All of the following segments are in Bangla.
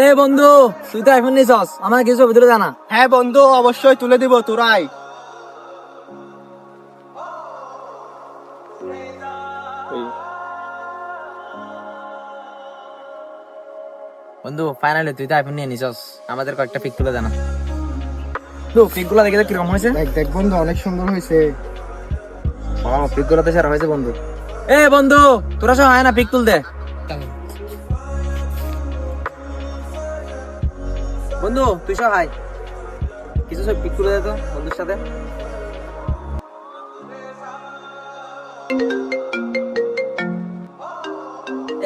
এ বন্ধু, তুই তো আইফোন নিছস, আমার কিছু ছবি তুলে জানা। হ্যাঁ বন্ধু, অবশ্যই তুলে দিব, তোরাই। বন্ধু ফাইনালি তুই তো আইফোন নিয়ে নিছস, আমাদের কয়েকটা পিক তুলে জানা। তো পিক গুলো দেখে কিরকম হয়েছে? দেখ দেখ বন্ধু, অনেক সুন্দর হয়েছে। পিক গুলো তো সেরা হয়েছে বন্ধু। এ বন্ধু, তোরা সব হয় না পিক তুলতে। বন্ধু তুই সব হাই, কিছু সব পিক তুলে দে তো বন্ধুর সাথে।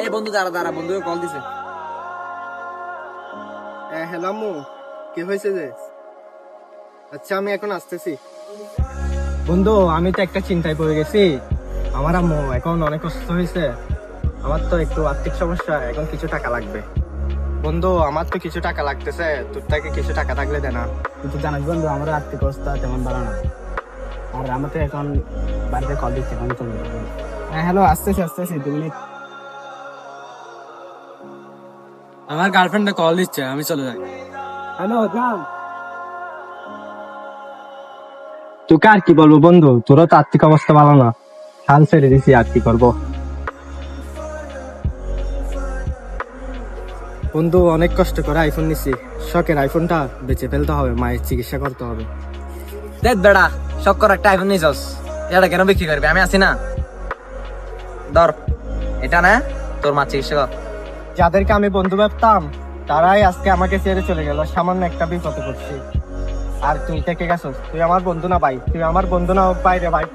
এই বন্ধু দাঁড়া দাঁড়া, বন্ধুকে কল দিছে। হ্যাঁ হ্যালো আম্মু, কি হয়েছে যে? আচ্ছা আমি এখন আসতেছি। বন্ধু আমি তো একটা চিন্তায় পড়ে গেছি। আমার আম্মু এখন অনেক অসুস্থ হয়েছে। আমার তো একটু আর্থিক সমস্যা, এখন কিছু টাকা লাগবে। বন্ধু আমার তো কিছু টাকা লাগতেছে, তোর থেকে কিছু টাকা থাকলে দে না। তুই তো জানিস বন্ধু, আমার আর্থিক অবস্থা তেমন ভালো না। আর আমার তো এখন বাড়িতে কল দিচ্ছে, এখন চলে যাবো। হ্যাঁ হ্যালো, আসতেছি আসতেছি 2 মিনিট। আমার গার্লফ্রেন্ডে কল দিচ্ছে, আমি চলে যাই। হ্যালো যাও। তোকে আর কি বলবো বন্ধু, তোরও তো আর্থিক অবস্থা ভালো না। হাল ছেড়ে দিছি, আর কি করবো। বন্ধু অনেক কষ্ট করে আইফোন নিছি, শখের আইফোনটা বেচে ফেলতে হবে, মায়ের চিকিৎসা করতে হবে। দেখ বেড়া, শখ কর একটা আইফোন নিছস, এটা কেন বিক্রি করবি? আমি আছি না, ধর এটা না, তোর মা চিকিৎসা কর। যাদেরকে আমি বন্ধু ভাবতাম তারাই আজকে আমাকে ছেড়ে চলে গেল, সামান্য একটা বিপদে পড়ছি। আর তুই থেকে গেছস, তুই আমার বন্ধু না ভাই, তুই আমার বন্ধু না ভাই রে ভাই।